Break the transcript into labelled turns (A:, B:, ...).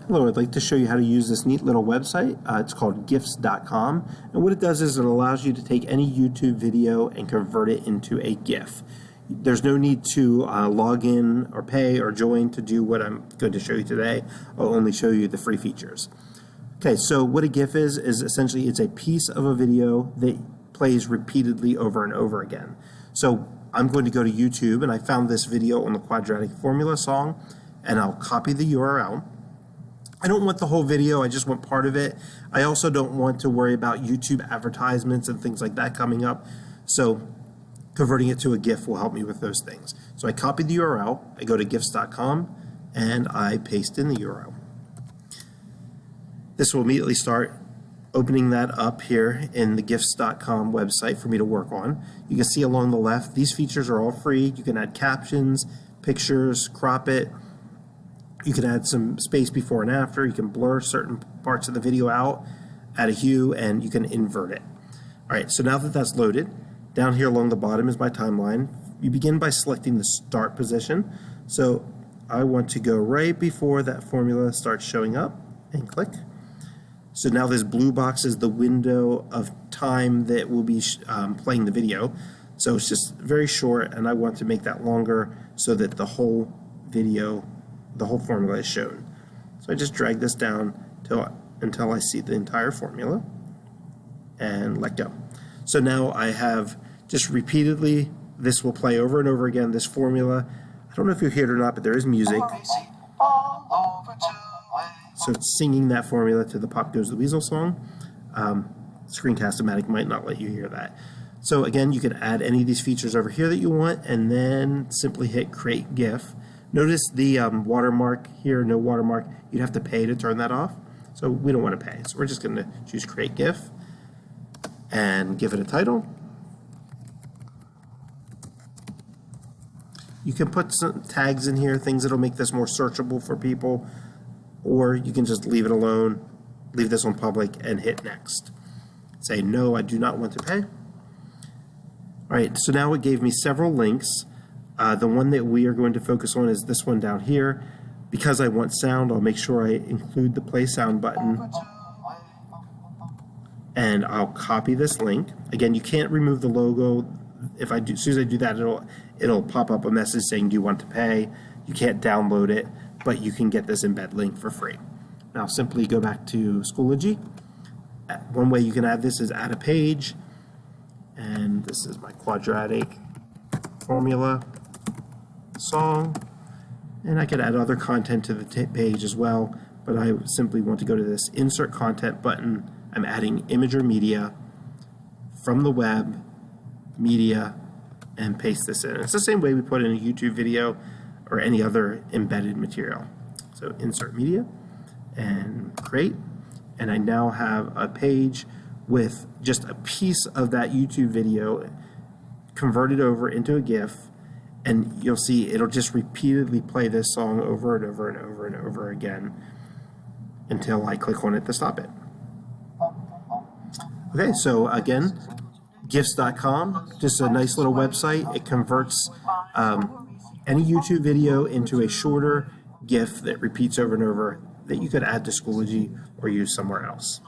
A: Hello, I'd like to show you how to use this neat little website. It's called gifs.com, and what it does is it allows you to take any YouTube video and convert it into a GIF. There's no need to log in or pay or join to do what I'm going to show you today. I'll only show you the free features. Okay, so what a GIF is essentially it's a piece of a video that plays repeatedly over and over again. So I'm going to go to YouTube, and I found this video on the quadratic formula song, and I'll copy the URL. I don't want the whole video, I just want part of it. I also don't want to worry about YouTube advertisements and things like that coming up. So converting it to a GIF will help me with those things. So I copy the URL, I go to gifs.com, and I paste in the URL. This will immediately start opening that up here in the gifs.com website for me to work on. You can see along the left, these features are all free. You can add captions, pictures, crop it. You can add some space before and after. You can blur certain parts of the video out, add a hue, and you can invert it. All right, so now that that's loaded, down here along the bottom is my timeline. You begin by selecting the start position. So I want to go right before that formula starts showing up and click. So now this blue box is the window of time that will be playing the video. So it's just very short, and I want to make that longer so that the whole video, the whole formula is shown. So I just drag this down until I see the entire formula and let go. So now I have just repeatedly, this will play over and over again, this formula. I don't know if you hear it or not, but there is music. So it's singing that formula to the Pop Goes the Weasel song. Screencast-O-Matic might not let you hear that. So again, you can add any of these features over here that you want, and then simply hit Create GIF. Notice the watermark here, no watermark. You'd have to pay to turn that off. So we don't want to pay. So we're just going to choose Create GIF and give it a title. You can put some tags in here, things that'll make this more searchable for people, or you can just leave it alone, leave this on public, and hit Next. Say, no, I do not want to pay. All right, so now it gave me several links. The one that we are going to focus on is this one down here. Because I want sound, I'll make sure I include the play sound button. And I'll copy this link. Again, you can't remove the logo. As soon as I do that, it'll pop up a message saying, do you want to pay? You can't download it, but you can get this embed link for free. Now simply go back to Schoology. One way you can add this is add a page. And this is my quadratic formula song, and I could add other content to the page as well, but I simply want to go to this Insert Content button. I'm adding image or media from the web, media, and paste this in. It's the same way we put in a YouTube video or any other embedded material. So Insert Media and Create, and I now have a page with just a piece of that YouTube video converted over into a GIF, and you'll see it'll just repeatedly play this song over and over and over and over again until I click on it to stop it. Okay, so again, gifs.com, just a nice little website. It converts any YouTube video into a shorter GIF that repeats over and over that you could add to Schoology or use somewhere else.